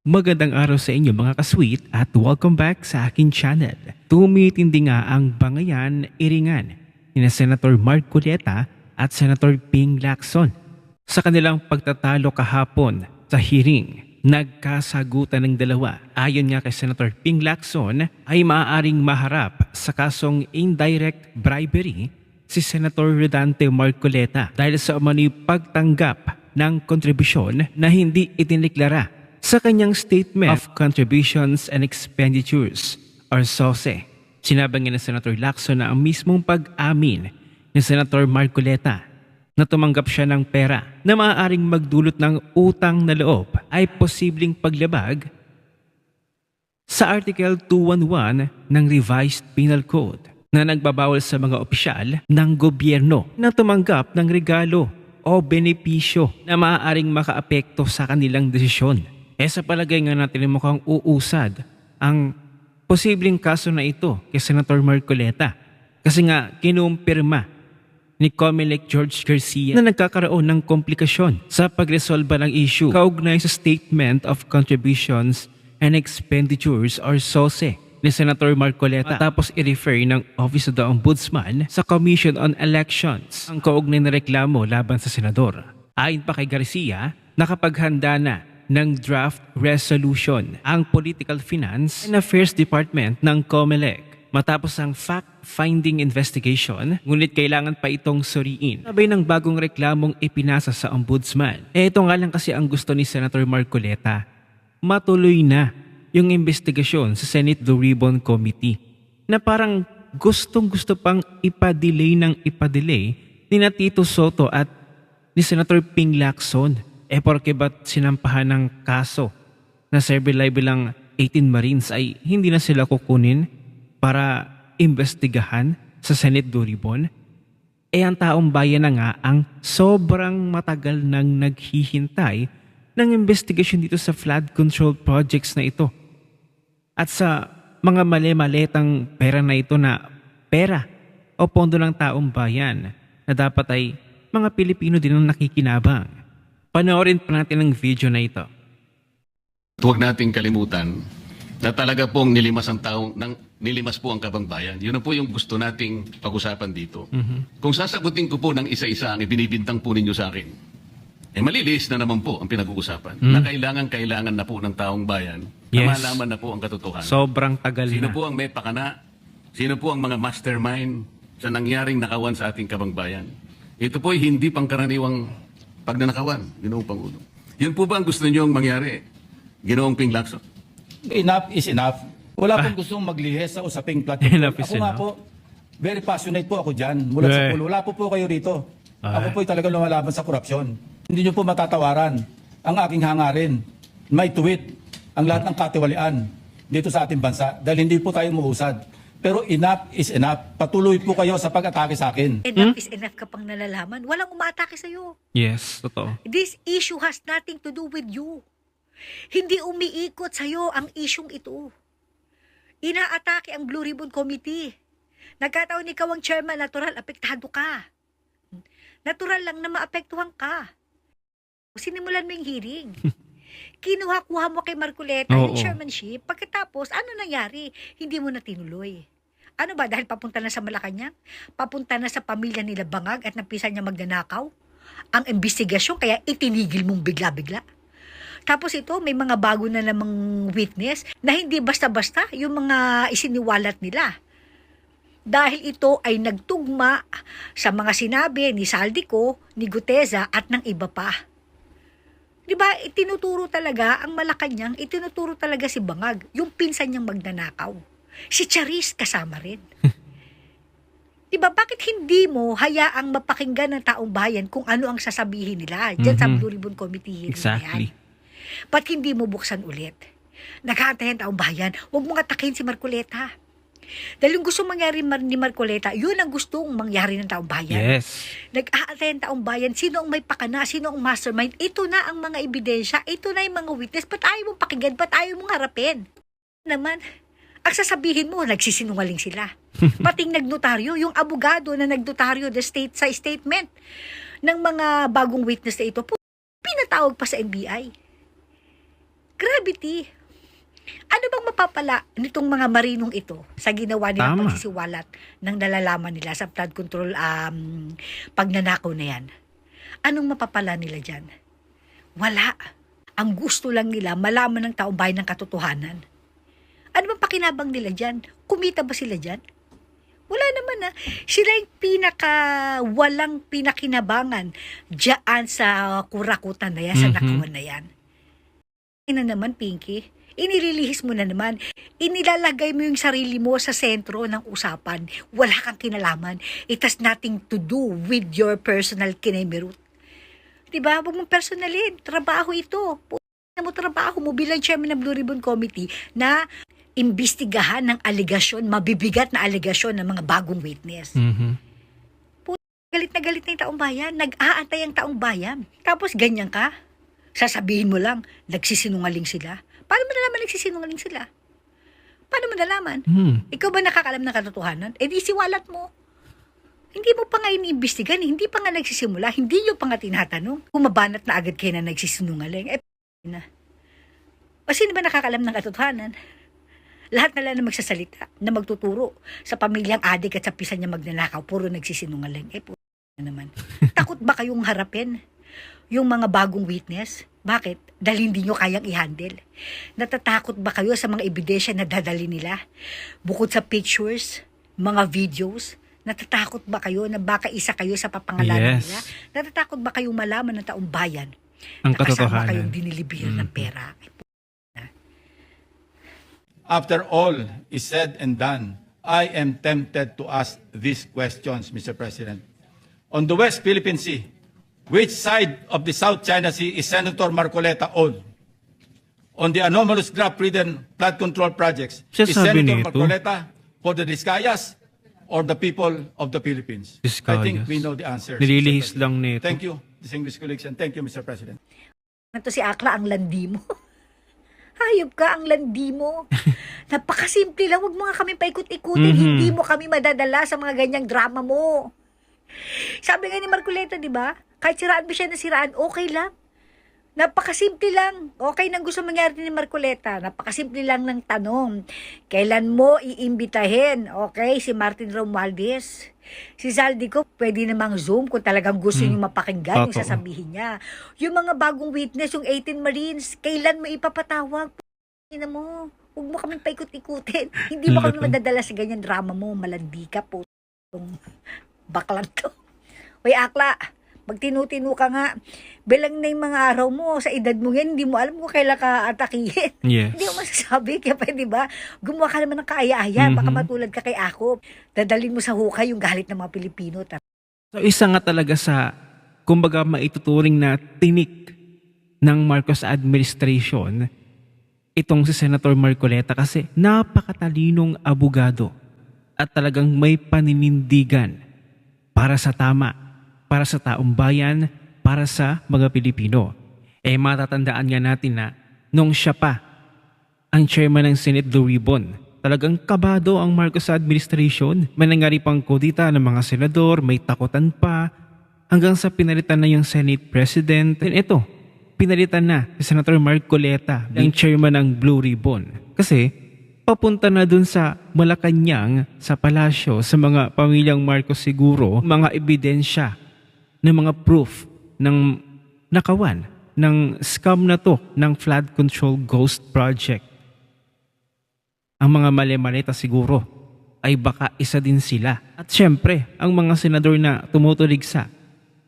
Magandang araw sa inyo mga kasweet at welcome back sa akin channel. Tumitindi nga ang bangayan iringan ni Senator Mark Cuneta at Senator Ping Lacson. Sa kanilang pagtatalo kahapon sa hearing, nagkasagutan ng dalawa. Ayon nga kay Senator Ping Lacson ay maaaring maharap sa kasong indirect bribery si Senator Rodante Marcoleta dahil sa umano'y pagtanggap ng kontribusyon na hindi itineklara sa kanyang Statement of Contributions and Expenditures or SOSE. Sinabi nga ni Senator Lacson na ang mismong pag-amin ni Senator Marcoleta na tumanggap siya ng pera na maaaring magdulot ng utang na loob ay posibleng paglabag sa Article 211 ng Revised Penal Code na nagbabawal sa mga opisyal ng gobyerno na tumanggap ng regalo o benepisyo na maaaring makaapekto sa kanilang desisyon. Sa palagay nga natin mukhang uusad ang posibleng kaso na ito kay Senator Marcoleta kasi nga kinumpirma ni COMELEC George Garcia na nagkakaroon ng komplikasyon sa pagresolba ng issue kaugnay sa Statement of Contributions and Expenditures or SOSE ni Senator Marcoleta tapos i-refer ng Office of the Ombudsman sa Commission on Elections ang kaugnay na reklamo laban sa senador. Ayon pa kay Garcia, nakapaghanda na ng draft resolution ang Political Finance and Affairs Department ng COMELEC matapos ang fact-finding investigation, ngunit kailangan pa itong suriin sabay ng bagong reklamong ipinasa sa Ombudsman. Ito nga lang kasi ang gusto ni Senator Marcoleta, matuloy na yung investigasyon sa Senate Blue Ribbon Committee na parang gustong-gusto pang ipa-delay ni na Tito Soto at ni Senator Ping Lacson. Porke ba't sinampahan ng kaso na cyber libel ang 18 Marines ay hindi na sila kukunin para imbestigahan sa Senate Blue Ribbon? Ang taong bayan na nga ang sobrang matagal nang naghihintay ng investigasyon dito sa flood control projects na ito. At sa mga mali-maletang pera na ito na pera o pondo ng taong bayan na dapat ay mga Pilipino din ang nakikinabang. Panoorin pa natin ang video na ito. Huwag nating kalimutan na talaga pong nilimas po ang kabangbayan. Yun na po yung gusto nating pag-usapan dito. Kung sasagutin ko po ng isa-isa ang ibinibintang po ninyo sa akin, malilis na naman po ang pinag-uusapan na kailangan na po ng taong bayan na malaman na po ang katotohanan. Sobrang tagal Sino na. po ang may pakana? Sino po ang mga mastermind sa nangyaring nakawan sa ating kabangbayan? Ito po ay hindi pangkaraniwang pagnanakawan, Ginoong Pangulo. Yun po ba ang gusto niyo mangyari, Ginoong Ping Lacson? Enough is enough. Wala pong gustong maglihis sa usaping platform. Enough is Ako nga enough. po, very passionate po ako dyan. Mula sa pulo. Wala po kayo rito. Ako po talagang lumalaban sa korupsyon. Hindi nyo po matatawaran ang aking hangarin. May tuwid ang lahat ng katiwalian dito sa ating bansa dahil hindi po tayo umuusad. Pero enough is enough. Patuloy po kayo sa pag-atake sa akin. Enough is enough ka pang nalalaman. Walang umaatake sa'yo. Yes, totoo. This issue has nothing to do with you. Hindi umiikot sa'yo ang isyong ito. Inaatake ang Blue Ribbon Committee. Nagkataon ikaw ang chairman, natural, apektado ka. Natural lang na maapektuhan ka. Sinimulan mo yung hearing. Kinuha-kuha mo kay Marcoleta yung chairmanship. Pagkatapos, ano nangyari? Hindi mo na tinuloy. Ano ba? Dahil papunta na sa Malacanang? Papunta na sa pamilya nila Bangag at napisan niya magnanakaw? Ang investigasyon, kaya itinigil mong bigla-bigla. Tapos ito, may mga bago na namang witness na hindi basta-basta yung mga isiniwalat nila. Dahil ito ay nagtugma sa mga sinabi ni Saldico, ni Guteza at ng iba pa. Diba, itinuturo talaga ang Malacanang, itinuturo talaga si Bangag, yung pinsan niyang magnanakaw. Si Charis kasama rin. Diba, bakit hindi mo hayaang mapakinggan ng taong bayan kung ano ang sasabihin nila dyan sa Blue Ribbon Committee hearing Exactly. yan? Ba't hindi mo buksan ulit? Naghahantay ang taong bayan, huwag mong atakin si Marcoleta. Dahil yung gusto mangyari ni Marcoleta, yun ang gustong mangyari ng taong bayan. Yes. Nag-aantay ang taong bayan, sino ang may pakana, sino ang mastermind, ito na ang mga ebidensya, ito na yung mga witness, ba't ayaw mong pakinggan, ba't ayaw mong harapin? Naman, ang sasabihin mo, nagsisinungaling sila. Pating nagnotaryo, yung abogado na nagnotaryo sa statement ng mga bagong witness na ito, pinatawag pa sa NBI. Grabe accountability. Ano bang mapapala nitong mga marinong ito sa ginawa nilang Tama. pagsisiwalat ng nalalaman nila sa flood control pagnanakaw na yan? Anong mapapala nila dyan? Wala. Ang gusto lang nila malaman ng taong bayan ng katotohanan. Ano bang pakinabang nila dyan? Kumita ba sila dyan? Wala naman na. Sila yung walang pinakinabangan dyan sa kurakutan na yan, sa nakawan na yan. Ina naman, Pinky. Inililihis mo na naman. Inilalagay mo yung sarili mo sa sentro ng usapan. Wala kang kinalaman. It has nothing to do with your personal kinemerut. Diba? Huwag mong personalin. Trabaho ito. Mo trabaho mo bilang chairman ng Blue Ribbon Committee na imbestigahan ng aligasyon, mabibigat na aligasyon ng mga bagong witness. Galit na yung taong bayan. Nag-aantay ang taong bayan. Tapos ganyan ka? Sasabihin mo lang, nagsisinungaling sila. Paano mo nalaman nagsisinungaling sila? Paano mo nalaman? Ikaw ba nakakalam ng katotohanan? Eh di siwalat mo. Hindi mo pa nga iniimbestigan, hindi pa nga nagsisimula, hindi nyo pa nga tinatanong. Kumabanat na agad kayo na nagsisinungaling. Eh, na. O sino ba nakakalam ng katotohanan? Lahat na lang na magsasalita, na magtuturo sa pamilyang adik at sa pisan niya magnanakaw, puro nagsisinungaling. Eh, na naman. Takot ba kayong harapin yung mga bagong witness? Bakit? Dahil hindi nyo kayang i-handle. Natatakot ba kayo sa mga ebidensya na dadali nila? Bukod sa pictures, mga videos, natatakot ba kayo na baka isa kayo sa papangalanan nila? Natatakot ba kayong malaman ng taong bayan Ang na kasama katotohanan. kayong dinilibiran ng pera? After all is said and done, I am tempted to ask these questions, Mr. President. On the West Philippine Sea, which side of the South China Sea is Senator Marcoleta on? On the anomalous graft-ridden flood control projects, Siya is sabi Senator nito. Marcoleta for the Discayas or the people of the Philippines? I think Discayas. we know the answers. Nililihis Mr. President. lang nito. Thank you, distinguished colleagues, and thank you, Mr. President. Ito si Akla, ang landi mo. Hayop ka, ang landi mo. Napakasimple lang, huwag mo nga kami paikot-ikutin. Hindi mo kami madadala sa mga ganyang drama mo. Sabi nga ni Marcoleta, di ba? Kahit siraan mo siya na siraan, okay lang. Napakasimple lang. Okay nang gusto mangyari ni Marcoleta. Napakasimple lang ng tanong. Kailan mo iimbitahin, okay, si Martin Romualdez? Si Zaldico, pwede namang Zoom kung talagang gusto niyo mapakinggan yung Totoo. sasabihin niya. Yung mga bagong witness, yung 18 Marines, kailan mo ipapatawag? Ina mo, huwag mo kaming paikot-ikutin. Hindi mo kami Loko. madadala sa ganyan drama mo. Malandi ka po. Baklan to. Uy, Akla, magtinu-tinu ka nga. Bilang na yung mga araw mo, sa edad mo yan, hindi mo alam kung kailan ka atakihin. Yes. Hindi mo masasabi. Kaya pwede ba, gumawa ka naman ng kaaya-aya. Baka matulad ka kay ako. Dadalhin mo sa hukay yung galit ng mga Pilipino. So isa nga talaga sa, kumbaga maituturing na tinik ng Marcos administration, itong si Senator Marcoleta kasi napakatalinong abogado at talagang may paninindigan para sa tama, para sa taong bayan, para sa mga Pilipino. Eh matatandaan nga natin na nung siya pa ang chairman ng Senate Blue Ribbon, talagang kabado ang Marcos administration. May nangyari pang kudita ng mga senador, may takutan pa, hanggang sa pinalitan na yung Senate President. And ito, pinalitan na si Senator Marcoleta, ang chairman ng Blue Ribbon. Kasi papunta na dun sa Malacanang, sa palasyo, sa mga pamilyang Marcos siguro, mga ebidensya ng mga proof ng nakawan, ng scam na to, ng flood control ghost project. Ang mga mali-maleta siguro ay baka isa din sila. At syempre, ang mga senador na tumutuligsa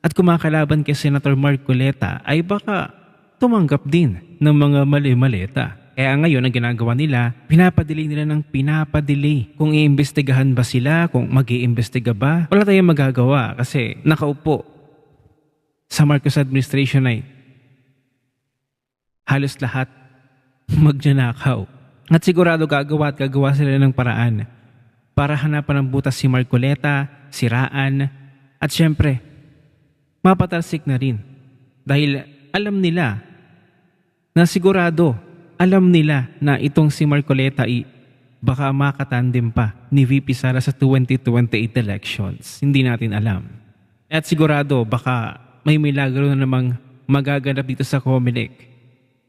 at kumakalaban kay Senator Marcoleta ay baka tumanggap din ng mga mali-maleta. Kaya ngayon, ang ginagawa nila, pinapadelay nila ng pinapadelay. Kung iimbestigahan ba sila, kung mag-iimbestiga ba, wala tayong magagawa kasi nakaupo sa Marcos administration ay halos lahat magnanakaw. At sigurado gagawa sila ng paraan para hanapan ng butas si Marcoleta, siraan, at syempre, mapatalsik na rin. Dahil alam nila na sigurado, alam nila na itong si Marcoleta ay baka makatandem pa ni VP Sara sa 2028 elections. Hindi natin alam. At sigurado baka may milagro na namang magaganap dito sa Comelec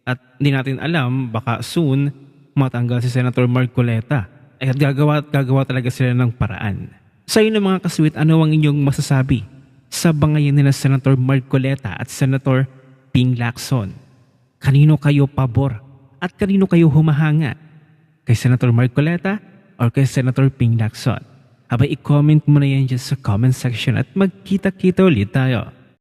At hindi natin alam, baka soon matanggal si Senator Marcoleta. At gagawa talaga sila ng paraan. Sa inyo mga kasweet, ano ang inyong masasabi sa bangayan nila Senator Marcoleta at Senator Ping Lacson? Kanino kayo pabor at kanino kayo humahanga? Kay Senator Marcoleta or kay Senator Ping Lacson? Abay, i-comment mo na yan dyan sa comment section at magkita-kita ulit tayo.